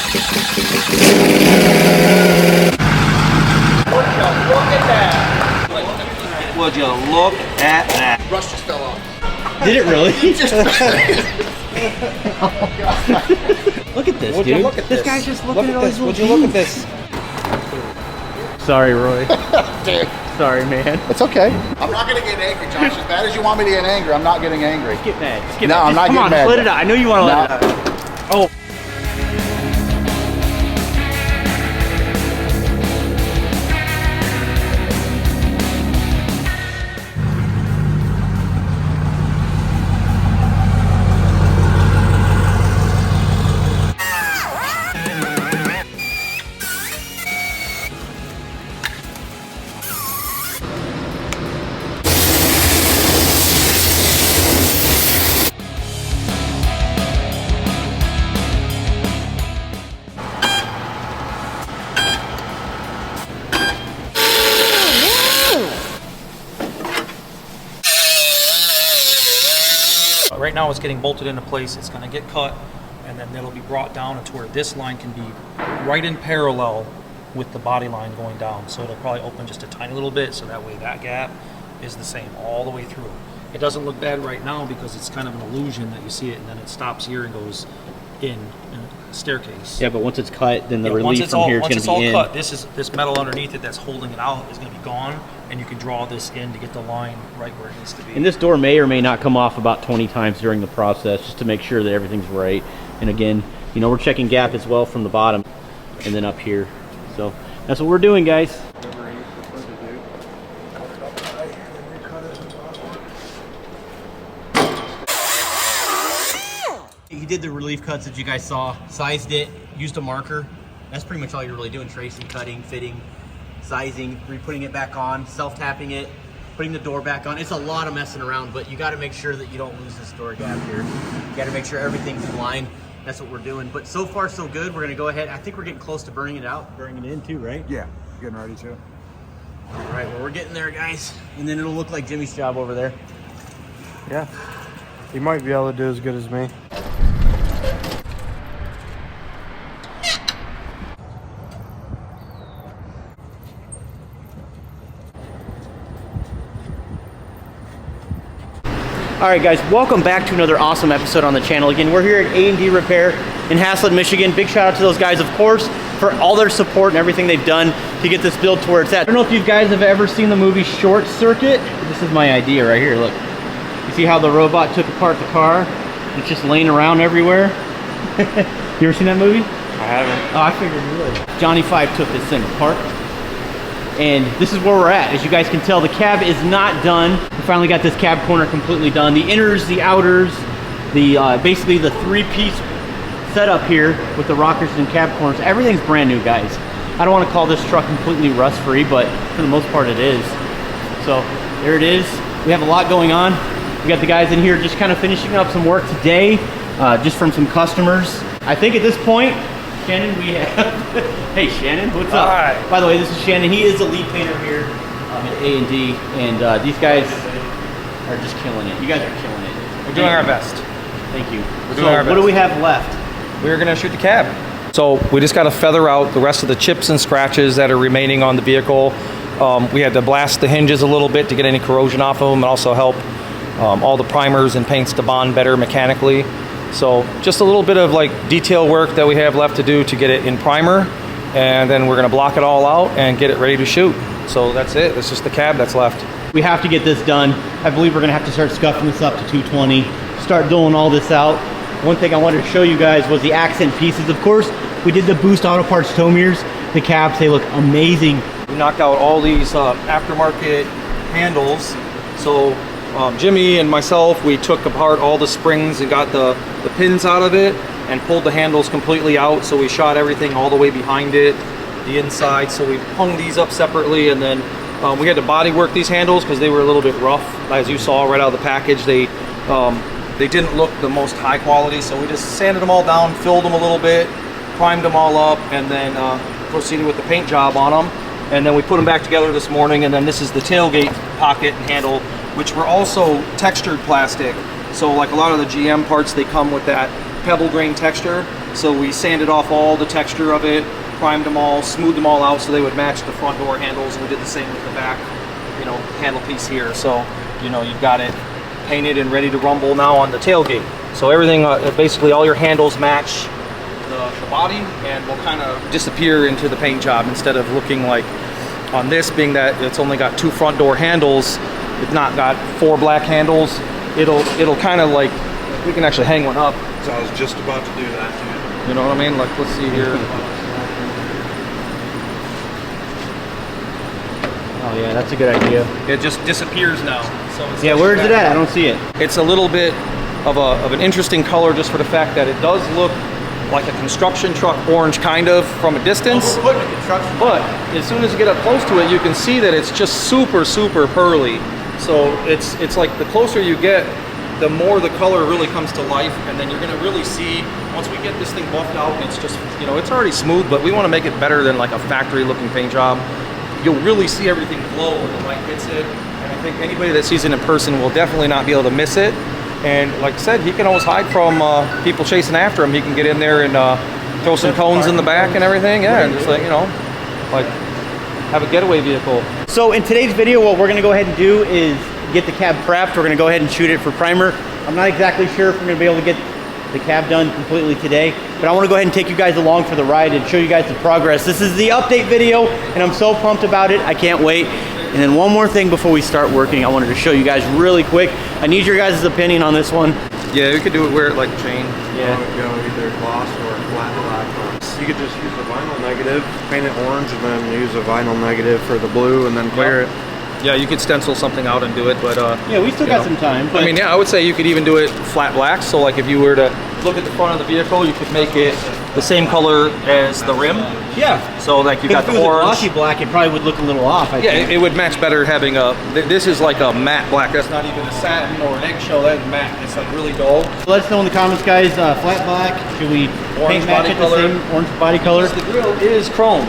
Would you look at that? Brush just fell off. Did it really? Just Look at this, Would dude. you look at This this? guy's just looking at all these Would little you look at things. this? Sorry, Roy. Dude. Sorry, man. It's okay. I'm not gonna get angry, Josh. As bad as you want me to get angry, I'm not getting angry. Get mad. Just get No, mad. I'm not Come getting on, mad. let it out. I know you want to let it out. Oh. Right now it's getting bolted into place. It's going to get cut, and then it'll be brought down to where this line can be right in parallel with the body line going down. So it'll probably open just a tiny little bit, so that way that gap is the same all the way through. It doesn't look bad right now because it's kind of an illusion that you see it, and then it stops here and goes in a staircase. Yeah, but once it's cut, then the Once relief it's from all, here is once going it's to all be in. cut, this metal underneath it that's holding it out is going to be gone, and you can draw this in to get the line right where it needs to be. And this door may or may not come off about 20 times during the process just to make sure that everything's right. And again, you know, we're checking gap as well from the bottom and then up here. So that's what we're doing, guys. He did the relief cuts that you guys saw, sized it, used a marker. That's pretty much all you're really doing: tracing, cutting, fitting, sizing, re-putting it back on, self-tapping it, putting the door back on. It's a lot of messing around, but you got to make sure that you don't lose this door gap here. You got to make sure everything's in line. That's what we're doing. But so far, so good. We're going to go ahead. I think we're getting close to burning it out, burning it in too, right? Yeah, getting ready to. All right, well, we're getting there, guys. And then it'll look like Jimmy's job over there. Yeah, he might be able to do as good as me. All right, guys, welcome back to another awesome episode on the channel. Again, we're here at A&D Repair in Hasslet, Michigan. Big shout out to those guys, of course, for all their support and everything they've done to get this built to where it's at. I don't know if you guys have ever seen the movie Short Circuit. This is my idea right here, look. You see how the robot took apart the car? It's just laying around everywhere. You ever seen that movie? I haven't. Oh, I figured you would. Johnny Five took this thing apart. And this is where we're at. As you guys can tell, the cab is not done. We finally got this cab corner completely done. The inners, the outers, the basically the three-piece setup here with the rockers and cab corners, everything's brand new, guys. I don't want to call this truck completely rust-free, but for the most part it is. So there it is. We have a lot going on. We got the guys in here just kind of finishing up some work today, just from some customers. I think at this point, Shannon, we have, hey Shannon, what's up? Hi. By the way, this is Shannon. He is the lead painter here at A&D, and these guys are just killing it. You guys are killing it. We're doing our best. Thank you. We're doing our best. What do we have left? We're gonna shoot the cab. So we just gotta feather out the rest of the chips and scratches that are remaining on the vehicle. We had to blast the hinges a little bit to get any corrosion off of them and also help all the primers and paints to bond better mechanically. So just a little bit of like detail work that we have left to do to get it in primer, and then we're gonna block it all out and get it ready to shoot. So that's it, it's just the cab that's left. We have to get this done. I believe we're gonna have to start scuffing this up to 220, start doling all this out. One thing I wanted to show you guys was the accent pieces. Of course, we did the Boost Auto Parts tow mirrors. The cabs, they look amazing. We knocked out all these aftermarket handles. So Jimmy and myself, we took apart all the springs and got the pins out of it and pulled the handles completely out. So we shot everything all the way behind it, the inside. So we hung these up separately, and then we had to body work these handles because they were a little bit rough. As you saw right out of the package, they didn't look the most high quality. So we just sanded them all down, filled them a little bit, primed them all up, and then proceeded with the paint job on them. And then we put them back together this morning, and then this is the tailgate pocket and handle, which were also textured plastic. So like a lot of the GM parts, they come with that pebble grain texture. So we sanded off all the texture of it, primed them all, smoothed them all out so they would match the front door handles, and we did the same with the back, you know, handle piece here. So, you know, you've got it painted and ready to rumble now on the tailgate. So everything, basically all your handles match the body and will kind of disappear into the paint job instead of looking like on this, being that it's only got 2 front door handles, it's not got 4 black handles. It'll kind of like, we can actually hang one up. So I was just about to do that too. You know what I mean? Like, let's see here. Oh yeah, that's a good idea. It just disappears now. So it's Yeah, where's it at? I don't see it. It's a little bit of an interesting color just for the fact that it does look like a construction truck orange kind of from a distance. We're putting a construction. But as soon as you get up close to it, you can see that it's just super, super pearly. So it's like the closer you get, the more the color really comes to life, and then you're gonna really see, once we get this thing buffed out, and it's just, you know, it's already smooth, but we wanna make it better than like a factory looking paint job. You'll really see everything glow when the light hits it, and I think anybody that sees it in person will definitely not be able to miss it. And like I said, he can always hide from people chasing after him. He can get in there and throw some cones in the back and everything, yeah, and just like, you know, like have a getaway vehicle. So in today's video, what we're gonna go ahead and do is get the cab prepped. We're gonna go ahead and shoot it for primer. I'm not exactly sure if we're gonna be able to get the cab done completely today, but I wanna go ahead and take you guys along for the ride and show you guys the progress. This is the update video, and I'm so pumped about it. I can't wait. And then one more thing before we start working, I wanted to show you guys really quick. I need your guys' opinion on this one. Yeah, we could do it wear it like a chain. Yeah. Go either gloss or flat black. You could just use a vinyl negative, paint it orange, and then use a vinyl negative for the blue, and then clear it. Yeah, you could stencil something out and do it, but Yeah, we still got some time. I mean, yeah, I would say you could even do it flat black. So like if you were to look at the front of the vehicle, you could make it the same color as the rim. yeah. So like you got If it the was a orange. glossy black, it probably would look a little off, I Yeah, think. it would match better having a, this is like a matte black. That's not even a satin or an eggshell, that's matte. It's like really dull. Let us know in the comments, guys. Flat black. Should we Orange paint match body it color. the same orange body color? The grill is chrome.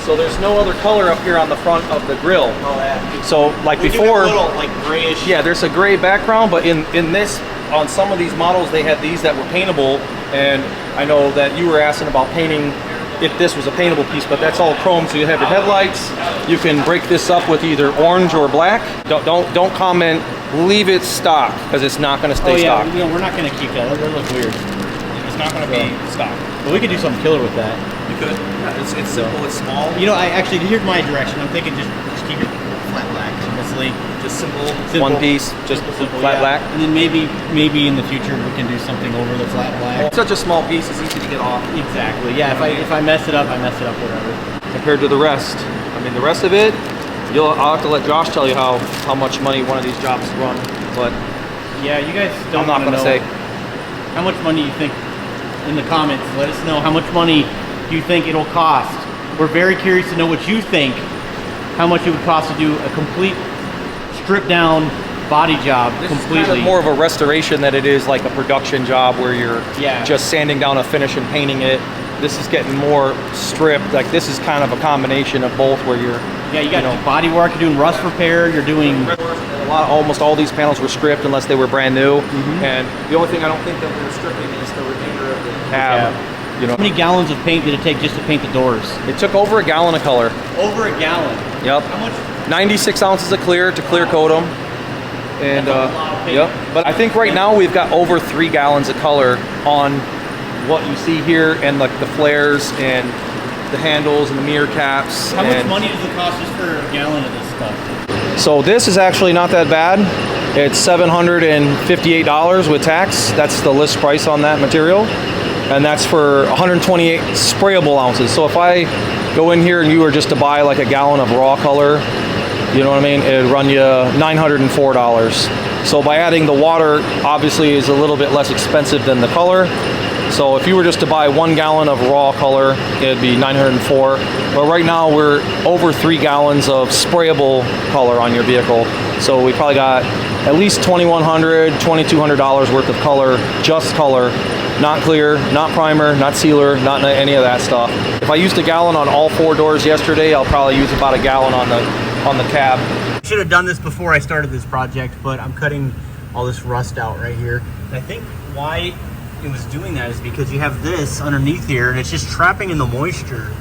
So there's no other color up here on the front of the grill. Oh, yeah. So like We do before, have a little like grayish. yeah, there's a gray background, but in this, on some of these models, they had these that were paintable, and I know that you were asking about painting if this was a paintable piece, but that's all chrome, so you have your headlights. You can break this up with either orange or black. Don't comment, leave it stock, because it's not gonna stay Oh yeah, stock. you know, we're not gonna keep that. That look weird. It's not gonna be stock. But we could do something killer with that. You could. It's simple, it's small. You know, I actually, here's my direction. I'm thinking just keep it flat black, honestly. Just simple, one piece, just Simple, flat yeah. black. And then maybe in the future we can do something over the flat black. It's such a small piece, it's easy to get off. Exactly. Yeah. If I mess it up, I mess it up. Whatever. Compared to the rest. I mean, the rest of it, I'll have to let Josh tell you how much money one of these jobs run, but Yeah, you guys don't. I'm not wanna gonna know say. how much money you think. In the comments, let us know how much money you think it'll cost. We're very curious to know what you think. How much it would cost to do a complete strip down body job This completely. is kind of more of a restoration than it is like a production job where you're Yeah. just sanding down a finish and painting it. This is getting more stripped. Like this is kind of a combination of both where you're, Yeah, you got you know, body work. You're doing rust repair. You're doing. almost all these panels were stripped unless they were brand new. Mm-hmm. And the only thing I don't think that we're stripping is the remainder of the cab. You know, How many gallons of paint did it take just to paint the doors? it took over a gallon of color. Over a gallon. Yep. How much? 96 ounces of clear to clear coat them. And That's a lot of paint. yep. But I think right now we've got over 3 gallons of color on what you see here, and like the flares and the handles and the mirror caps. How much and money does it cost just for a gallon of this stuff? So this is actually not that bad. It's $758 with tax. That's the list price on that material. And that's for 128 sprayable ounces. So if I go in here and you were just to buy like a gallon of raw color, you know what I mean? It'd run you $904. So by adding the water, obviously is a little bit less expensive than the color. So if you were just to buy 1 gallon of raw color, it'd be $904. But right now we're over 3 gallons of sprayable color on your vehicle. So we probably got at least $2,100, $2,200 worth of color, just color, not clear, not primer, not sealer, not any of that stuff. If I used a gallon on all 4 doors yesterday, I'll probably use about a gallon on the cab. I should have done this before I started this project, but I'm cutting all this rust out right here. And I think why it was doing that is because you have this underneath here and it's just trapping in the moisture.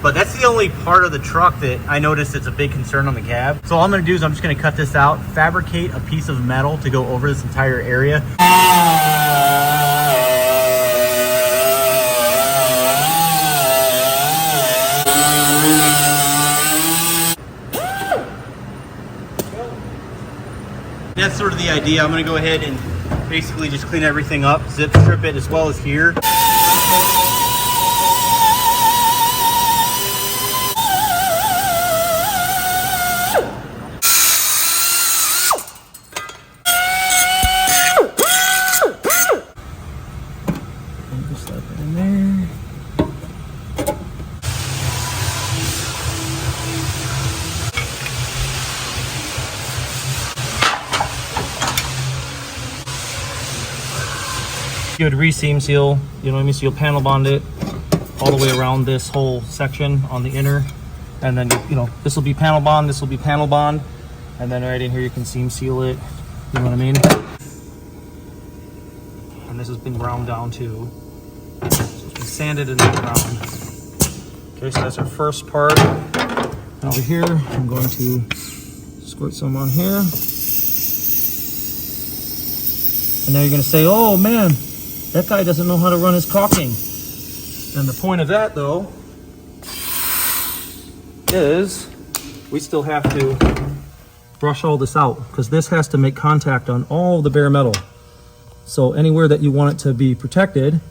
But that's the only part of the truck that I noticed it's a big concern on the cab. So all I'm gonna do is I'm just gonna cut this out, fabricate a piece of metal to go over this entire area. That's sort of the idea. I'm gonna go ahead and basically just clean everything up, zip strip it as well as here. You would re-seam seal, you know what I mean? So you'll panel bond it all the way around this whole section on the inner. And then, you know, this will be panel bond, this will be panel bond. And then right in here you can seam seal it, you know what I mean? And this has been ground down too. So it's been sanded and then ground. Okay, so that's our first part. Over here, I'm going to squirt some on here. And now you're gonna say, oh man, that guy doesn't know how to run his caulking. And the point of that though, is we still have to brush all this out because this has to make contact on all the bare metal. So anywhere that you want it to be protected,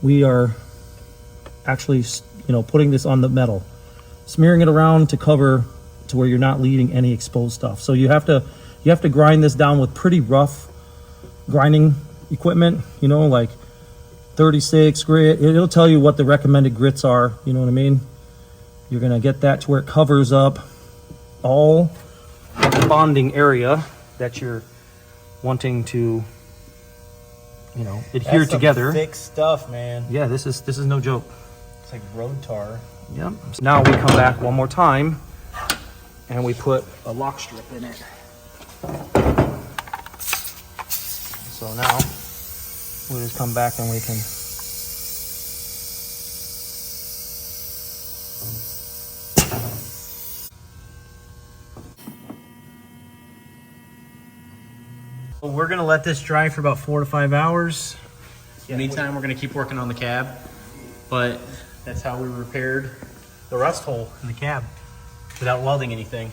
we are actually, you know, putting this on the metal, smearing it around to cover to where you're not leaving any exposed stuff. So you have to grind this down with pretty rough grinding equipment, you know, like 36 grit. It'll tell you what the recommended grits are, you know what I mean? You're gonna get that to where it covers up all the bonding area that you're wanting to, you know, adhere That's some together. thick stuff, man. Yeah, this is no joke. It's like road tar. Yep. So now we come back one more time and we put a lock strip in it. So now we'll just come back and we can Well, we're gonna let this dry for about 4 to 5 hours. In the meantime, we're gonna keep working on the cab, but that's how we repaired the rust hole in the cab without welding anything.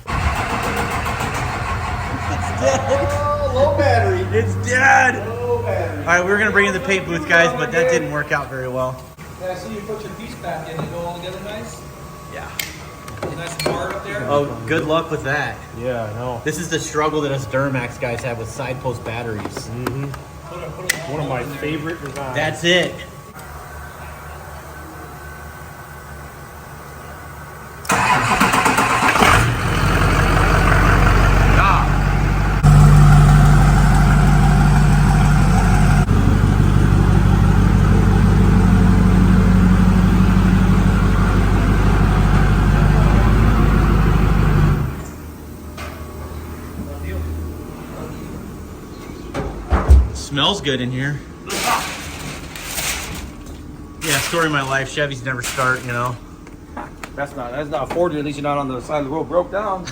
It's dead. Low battery. It's dead. Low battery. All right, we were gonna bring in the paint booth, guys, but that didn't work out very well. Yeah, I see you put your piece back in and go all together nice. Yeah. Nice bar up there. Oh, good luck with that. Yeah, I know. This is the struggle that us Duramax guys have with side post batteries. One of my favorite designs. That's it. Smells good in here. Yeah, story of my life. Chevys never start, you know. That's not Ford. At least you're not on the side of the road broke down.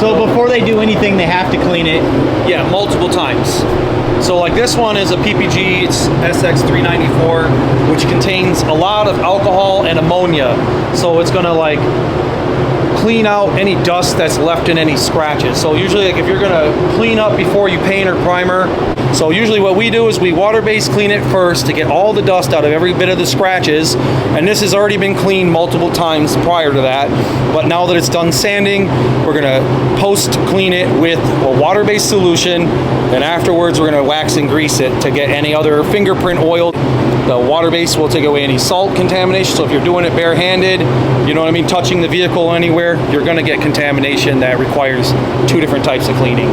So before they do anything, they have to clean it. Yeah, multiple times. So like this one is a PPG, it's SX394, which contains a lot of alcohol and ammonia. So it's gonna like clean out any dust that's left in any scratches. So usually like if you're gonna clean up before you paint or primer, so usually what we do is we water-based clean it first to get all the dust out of every bit of the scratches. And this has already been cleaned multiple times prior to that. But now that it's done sanding, we're gonna post clean it with a water-based solution. And afterwards, we're gonna wax and grease it to get any other fingerprint oil. The water base will take away any salt contamination. So if you're doing it barehanded, you know what I mean, touching the vehicle anywhere, you're gonna get contamination that requires 2 different types of cleaning.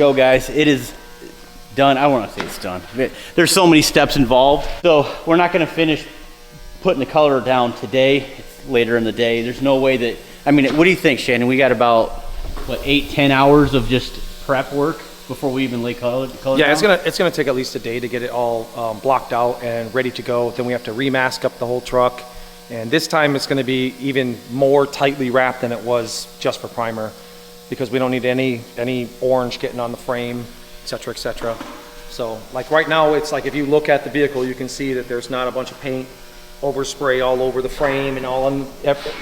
go, guys. It is done. I want to say it's done. There's so many steps involved. So we're not going to finish putting the color down today. It's later in the day. There's no way that, I mean, what do you think, Shannon? We got about, what, 8-10 hours of just prep work before we even lay color Yeah, down? it's gonna take at least a day to get it all blocked out and ready to go. Then we have to remask up the whole truck. And this time it's gonna be even more tightly wrapped than it was just for primer, because we don't need any orange getting on the frame, et cetera, et cetera. So like right now, it's like if you look at the vehicle, you can see that there's not a bunch of paint overspray all over the frame and all in,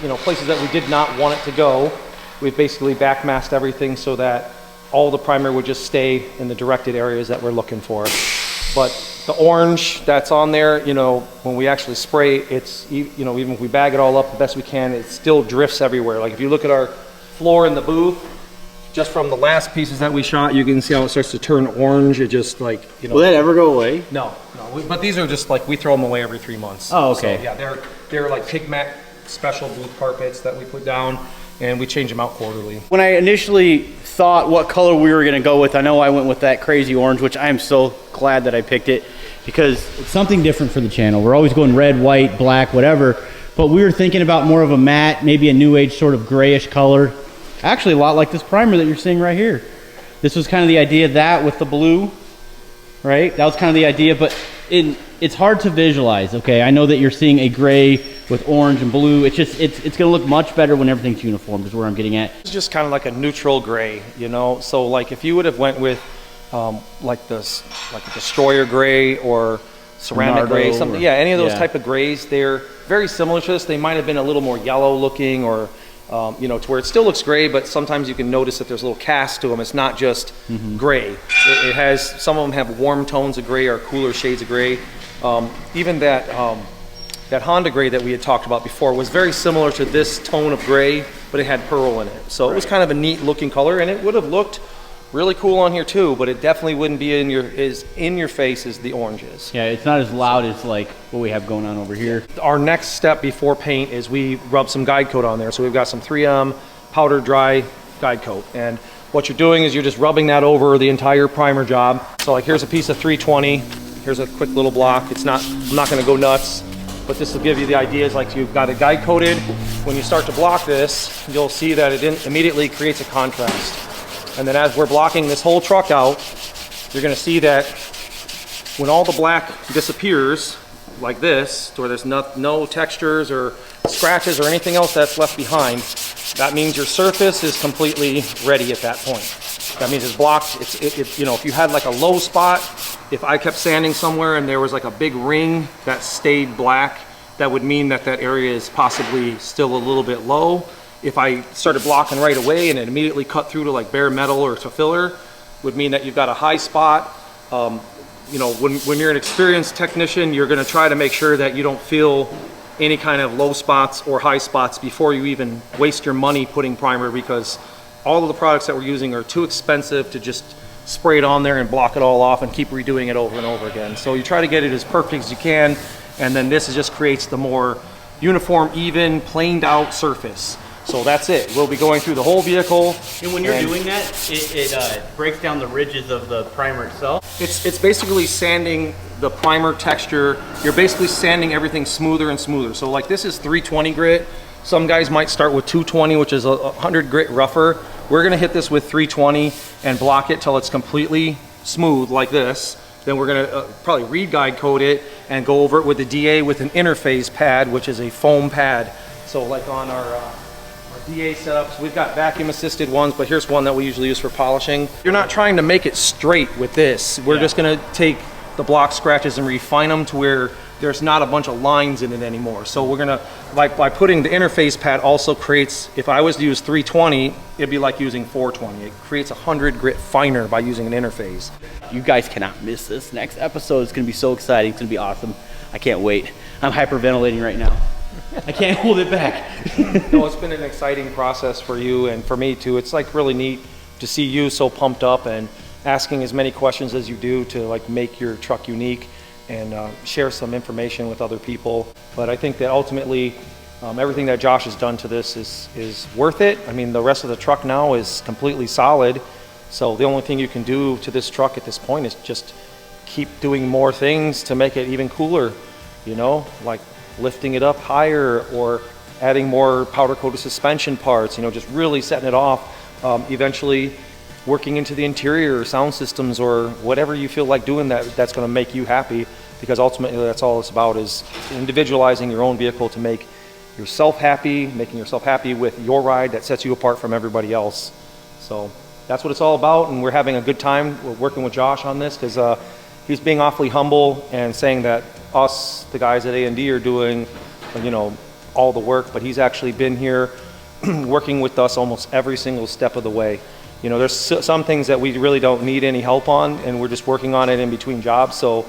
you know, places that we did not want it to go. We've basically backmasked everything so that all the primer would just stay in the directed areas that we're looking for. But the orange that's on there, you know, when we actually spray, it's, you know, even if we bag it all up the best we can, it still drifts everywhere. Like if you look at our floor in the booth, just from the last pieces that we shot, you can see how it starts to turn orange. It just like, you know. Will that ever go away? No, but these are just like, we throw them away every 3 months. Oh, okay. So, yeah, they're like pigment special booth carpets that we put down, and we change them out quarterly. When I initially thought what color we were gonna go with, I know I went with that crazy orange, which I'm so glad that I picked it, because it's something different for the channel. We're always going red, white, black, whatever, but we were thinking about more of a matte, maybe a new age sort of grayish color. Actually a lot like this primer that you're seeing right here. This was kind of the idea, that with the blue, right? That was kind of the idea, but it's hard to visualize, okay? I know that you're seeing a gray with orange and blue. It's just, it's gonna look much better when everything's uniform, is where I'm getting at. It's just kind of like a neutral gray, you know? So like if you would have went with like a destroyer gray or ceramic gray, something, yeah, any of those type of grays, they're very similar to this. They might have been a little more yellow looking, or you know, to where it still looks gray, but sometimes you can notice that there's a little cast to them. It's not just gray. It has, some of them have warm tones of gray or cooler shades of gray. Even that Honda gray that we had talked about before was very similar to this tone of gray, but it had pearl in it. So it was kind of a neat looking color, and it would have looked really cool on here too, but it definitely wouldn't be in your face as the orange is. Yeah, it's not as loud as like what we have going on over here. Our next step before paint is we rub some guide coat on there. So we've got some 3M powder dry guide coat, and what you're doing is you're just rubbing that over the entire primer job. So like here's a piece of 320, here's a quick little block. I'm not gonna go nuts, but this will give you the idea. Is like you've got it guide coated. When you start to block this, you'll see that it immediately creates a contrast. And then as we're blocking this whole truck out, you're gonna see that when all the black disappears, like this, to where there's no textures or scratches or anything else that's left behind, that means your surface is completely ready at that point. That means it's blocked. You know, if you had like a low spot, if I kept sanding somewhere and there was like a big ring that stayed black, that would mean that that area is possibly still a little bit low. If I started blocking right away and it immediately cut through to like bare metal or to filler, would mean that you've got a high spot. You know, when you're an experienced technician, you're gonna try to make sure that you don't feel any kind of low spots or high spots before you even waste your money putting primer, because all of the products that we're using are too expensive to just spray it on there and block it all off and keep redoing it over and over again. So you try to get it as perfect as you can, and then this just creates the more uniform, even, planed out surface. So that's it. We'll be going through the whole vehicle. And when you're doing that, it breaks down the ridges of the primer itself. It's basically sanding the primer texture. You're basically sanding everything smoother and smoother. So like this is 320 grit. Some guys might start with 220, which is 100 grit rougher. We're gonna hit this with 320 and block it till it's completely smooth like this. Then we're gonna probably re-guide coat it and go over it with the DA with an interphase pad, which is a foam pad. So like on our DA setups, we've got vacuum assisted ones, but here's one that we usually use for polishing. You're not trying to make it straight with this. We're just gonna take the block scratches and refine them to where there's not a bunch of lines in it anymore. So we're gonna, like by putting the interface pad also creates, if I was to use 320, it'd be like using 420. It creates 100 grit finer by using an interface. You guys cannot miss this next episode. It's gonna be so exciting. It's gonna be awesome. I can't wait. I'm hyperventilating right now. I can't hold it back. No, it's been an exciting process for you and for me too. It's like really neat to see you so pumped up and asking as many questions as you do to like make your truck unique and share some information with other people. But I think that ultimately everything that Josh has done to this is worth it. I mean, the rest of the truck now is completely solid. So the only thing you can do to this truck at this point is just keep doing more things to make it even cooler, you know, like lifting it up higher or adding more powder coated suspension parts, you know, just really setting it off. Eventually working into the interior sound systems or whatever you feel like doing that's going to make you happy, because ultimately that's all it's about, is individualizing your own vehicle to make yourself happy, making yourself happy with your ride that sets you apart from everybody else. So that's what it's all about, and we're having a good time. We're working with Josh on this because he's being awfully humble and saying that us, the guys at A&D, are doing, you know, all the work, but he's actually been here working with us almost every single step of the way. You know, there's some things that we really don't need any help on, and we're just working on it in between jobs. So,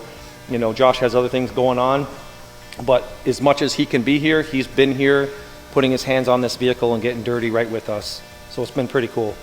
you know, Josh has other things going on, but as much as he can be here, he's been here putting his hands on this vehicle and getting dirty right with us. So it's been pretty cool.